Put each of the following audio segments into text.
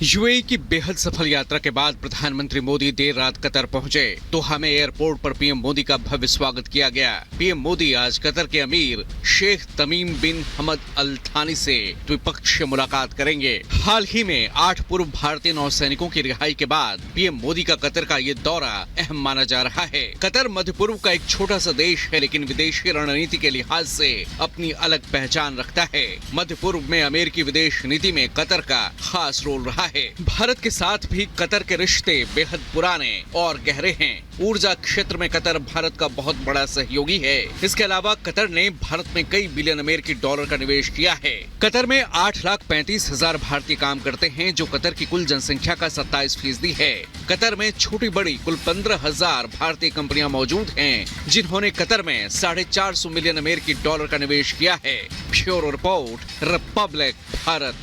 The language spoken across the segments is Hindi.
यूएई की बेहद सफल यात्रा के बाद प्रधानमंत्री मोदी देर रात कतर पहुंचे तो हमें एयरपोर्ट पर पीएम मोदी का भव्य स्वागत किया गया। पीएम मोदी आज कतर के अमीर शेख तमीम बिन हमद अल थानी से द्विपक्षीय मुलाकात करेंगे। हाल ही में 8 पूर्व भारतीय नौसैनिकों की रिहाई के बाद पीएम मोदी का कतर का ये दौरा अहम माना जा रहा है। कतर मध्य पूर्व का एक छोटा सा देश है, लेकिन विदेशी रणनीति के लिहाज से अपनी अलग पहचान रखता है। मध्य पूर्व में अमेरिकी विदेश नीति में कतर का खास रोल रहा है। भारत के साथ भी कतर के रिश्ते बेहद पुराने और गहरे हैं। ऊर्जा क्षेत्र में कतर भारत का बहुत बड़ा सहयोगी है। इसके अलावा कतर ने भारत में कई बिलियन अमेरिकी डॉलर का निवेश किया है। कतर में 8,35,000 भारतीय काम करते हैं, जो कतर की कुल जनसंख्या का 27% है। कतर में छोटी बड़ी कुल 15,000 भारतीय कंपनियां मौजूद हैं, जिन्होंने कतर में 450 मिलियन अमेरिकी डॉलर का निवेश किया है। Bureau report, Republic Bharat.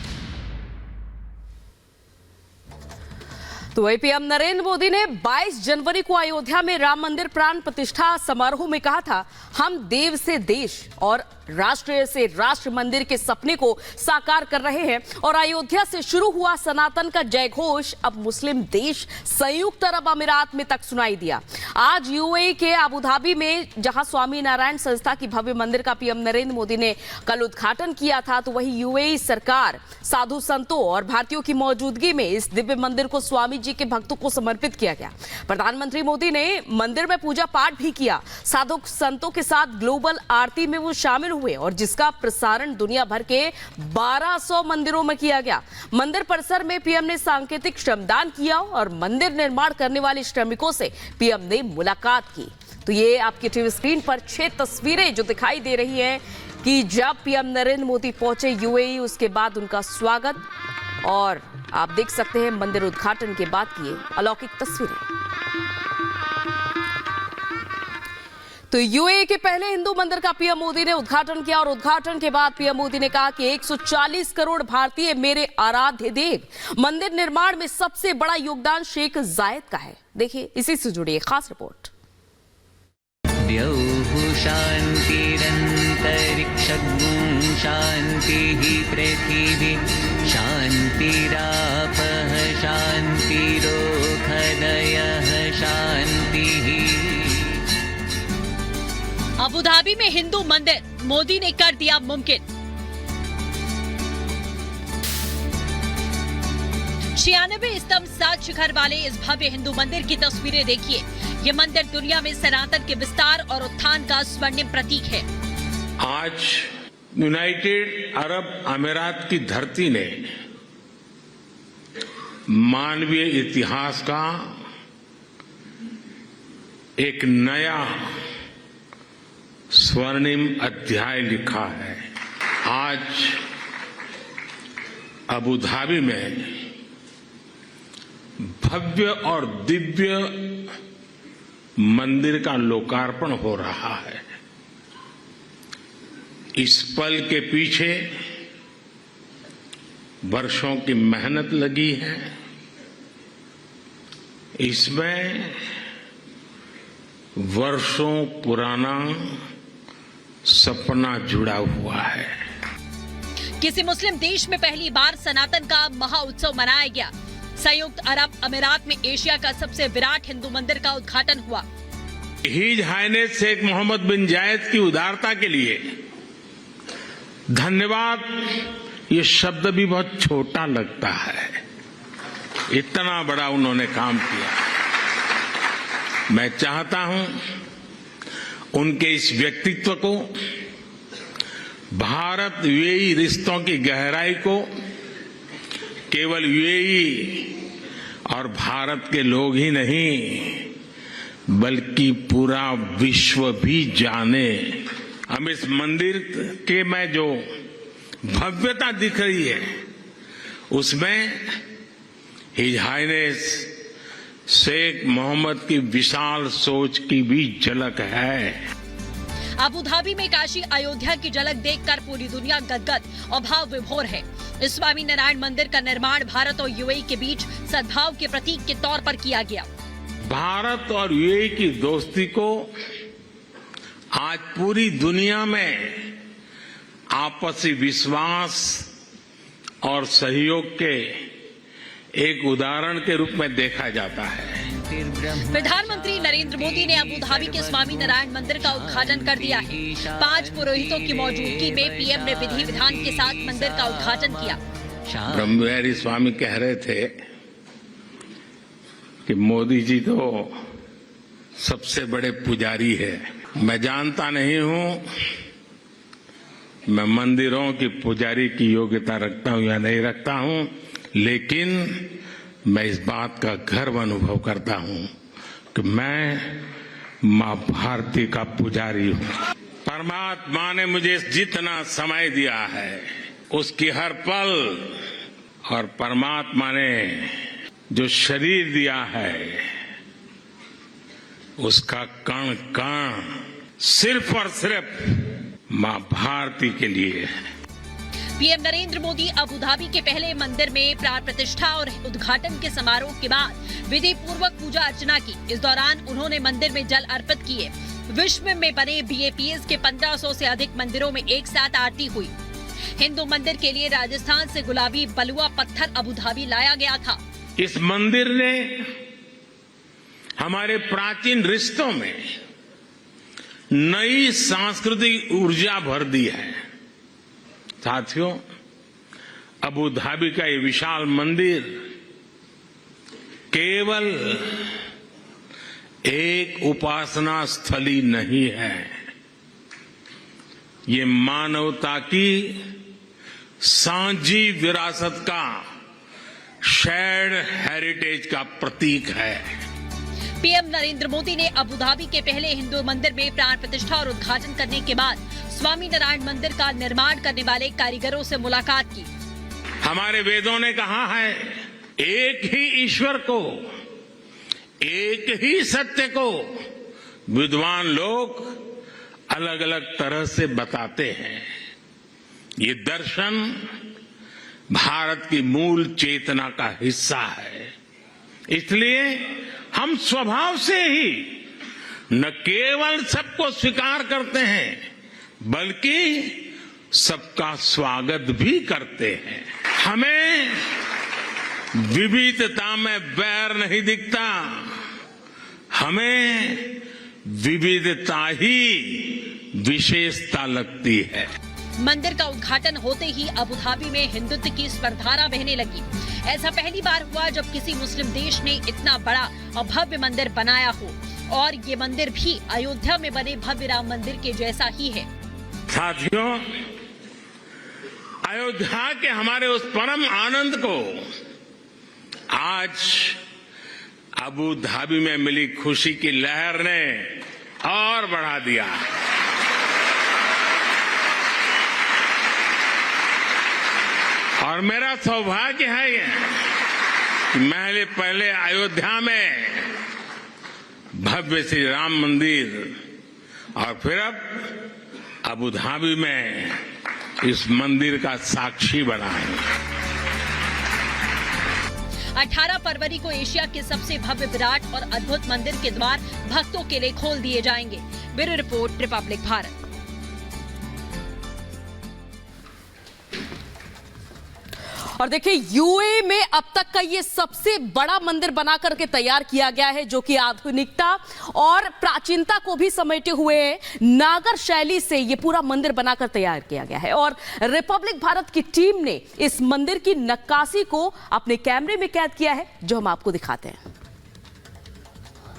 तो वही पीएम नरेंद्र मोदी ने 22 जनवरी को अयोध्या में राम मंदिर प्राण प्रतिष्ठा समारोह में कहा था, हम देव से देश और राष्ट्र से राष्ट्र मंदिर के सपने को साकार कर रहे हैं। और अयोध्या से शुरू हुआ सनातन का जयघोष अब मुस्लिम देश संयुक्त अरब अमीरात में तक सुनाई दिया। आज यूएई के अबू धाबी में जहां स्वामी नारायण संस्था की भव्य मंदिर का पीएम नरेंद्र मोदी ने कल उद्घाटन किया था, तो वही यूएई सरकार साधु संतों और भारतीयों की मौजूदगी में इस दिव्य मंदिर को स्वामी जी के भक्तों को समर्पित किया गया। प्रधानमंत्री मोदी ने मंदिर में पूजा पाठ भी किया। साधु संतों के साथ ग्लोबल आरती में वो शामिल हुए और जिसका प्रसारण दुनिया भर के 1200 मंदिरों में किया गया। मंदिर परिसर में पीएम ने सांकेतिक श्रमदान किया और मंदिर निर्माण करने वाले श्रमिकों से पीएम ने मुलाकात की। तो ये आपकी टीवी स्क्रीन पर 6 तस्वीरें जो दिखाई दे रही हैं कि जब पीएम नरेंद्र मोदी पहुंचे यूएई, उसके बाद उनका स्वागत, और आप देख सकते हैं मंदिर उद्घाटन के बाद की अलौकिक तस्वीरें। तो यूएई के पहले हिंदू मंदिर का पीएम मोदी ने उद्घाटन किया और उद्घाटन के बाद पीएम मोदी ने कहा कि 140 करोड़ भारतीय मेरे आराध्य देव। मंदिर निर्माण में सबसे बड़ा योगदान शेख जायद का है। देखिए, इसी से जुड़ी एक खास रिपोर्ट। शांति पृथ्वी शांतिरापः शांतिरोषधयः शांति। अबू धाबी में हिंदू मंदिर मोदी ने कर दिया मुमकिन। 96 स्तंभ 7 शिखर वाले इस भव्य हिंदू मंदिर की तस्वीरें देखिए। ये मंदिर दुनिया में सनातन के विस्तार और उत्थान का स्वर्णिम प्रतीक है। आज यूनाइटेड अरब अमीरात की धरती ने मानवीय इतिहास का एक नया स्वर्णिम अध्याय लिखा है। आज अबू धाबी में भव्य और दिव्य मंदिर का लोकार्पण हो रहा है। इस पल के पीछे वर्षों की मेहनत लगी है। इसमें वर्षों पुराना सपना जुड़ा हुआ है। किसी मुस्लिम देश में पहली बार सनातन का महाउत्सव मनाया गया। संयुक्त अरब अमीरात में एशिया का सबसे विराट हिंदू मंदिर का उद्घाटन हुआ। हिज हाइनेस शेख मोहम्मद बिन जायद की उदारता के लिए धन्यवाद, ये शब्द भी बहुत छोटा लगता है। इतना बड़ा उन्होंने काम किया। मैं चाहता हूं उनके इस व्यक्तित्व को, भारत यूएई रिश्तों की गहराई को केवल यूएई और भारत के लोग ही नहीं बल्कि पूरा विश्व भी जाने। हम इस मंदिर के में जो भव्यता दिख रही है उसमें हिज हाइनेस शेख मोहम्मद की विशाल सोच की भी झलक है। अबू धाबी में काशी अयोध्या की झलक देखकर पूरी दुनिया गदगद और भाव विभोर है। इस स्वामी नारायण मंदिर का निर्माण भारत और यूएई के बीच सद्भाव के प्रतीक के तौर पर किया गया। भारत और यूएई की दोस्ती को आज पूरी दुनिया में आपसी विश्वास और सहयोग के एक उदाहरण के रूप में देखा जाता है। प्रधानमंत्री नरेंद्र मोदी ने अबू धाबी के स्वामी नारायण मंदिर का उद्घाटन कर दिया है। 5 पुरोहितों की मौजूदगी में पीएम ने विधि विधान के साथ मंदिर का उद्घाटन किया। ब्रह्मविहारी स्वामी कह रहे थे कि मोदी जी तो सबसे बड़े पुजारी है। मैं जानता नहीं हूं मैं मंदिरों की पुजारी की योग्यता रखता हूं या नहीं रखता हूं, लेकिन मैं इस बात का गर्व अनुभव करता हूं कि मैं मां भारती का पुजारी हूं। परमात्मा ने मुझे जितना समय दिया है उसकी हर पल, और परमात्मा ने जो शरीर दिया है उसका कण कण सिर्फ और सिर्फ मां भारती के लिए है। PM Narendra Modi Abu Dhabi के पहले मंदिर में प्राण प्रतिष्ठा और उद्घाटन के समारोह के बाद विधि पूर्वक पूजा अर्चना की। इस दौरान उन्होंने मंदिर में जल अर्पित किए। विश्व में बने बीएपीएस के 1500 से अधिक मंदिरों में एक साथ आरती हुई। हिंदू मंदिर के लिए राजस्थान से गुलाबी बलुआ पत्थर अबू धाबी लाया गया था। इस मंदिर ने हमारे प्राचीन रिश्तों में नई सांस्कृतिक ऊर्जा भर दी है। साथियों, अबू धाबी का ये विशाल मंदिर केवल एक उपासना स्थली नहीं है, ये मानवता की साझी विरासत का शेयर्ड हेरिटेज का प्रतीक है। पीएम नरेंद्र मोदी ने अबू धाबी के पहले हिंदू मंदिर में प्राण प्रतिष्ठा और उद्घाटन करने के बाद स्वामी नारायण मंदिर का निर्माण करने वाले कारीगरों से मुलाकात की। हमारे वेदों ने कहा है, एक ही ईश्वर को, एक ही सत्य को विद्वान लोग अलग अलग तरह से बताते हैं। ये दर्शन भारत की मूल चेतना का हिस्सा है। इसलिए हम स्वभाव से ही न केवल सबको स्वीकार करते हैं, बल्कि सबका स्वागत भी करते हैं। हमें विविधता में वैर नहीं दिखता, हमें विविधता ही विशेषता लगती है। मंदिर का उद्घाटन होते ही अबू धाबी में हिंदुत्व की स्पर्धारा बहने लगी। ऐसा पहली बार हुआ जब किसी मुस्लिम देश ने इतना बड़ा और भव्य मंदिर बनाया हो, और ये मंदिर भी अयोध्या में बने भव्य राम मंदिर के जैसा ही है। साथियों, अयोध्या के हमारे उस परम आनंद को आज अबू धाबी में मिली खुशी की लहर ने और बढ़ा दिया। और मेरा सौभाग्य है कि मैं पहले अयोध्या में भव्य श्री राम मंदिर और फिर अब अबू धाबी में इस मंदिर का साक्षी बना है। 18 फरवरी को एशिया के सबसे भव्य, विराट और अद्भुत मंदिर के द्वार भक्तों के लिए खोल दिए जाएंगे। Bureau report, Republic Bharat. और देखिए, यूएई में अब तक का ये सबसे बड़ा मंदिर बना करके तैयार किया गया है, जो कि आधुनिकता और प्राचीनता को भी समेटे हुए है। नागर शैली से ये पूरा मंदिर बनाकर तैयार किया गया है, और रिपब्लिक भारत की टीम ने इस मंदिर की नक्काशी को अपने कैमरे में कैद किया है, जो हम आपको दिखाते हैं।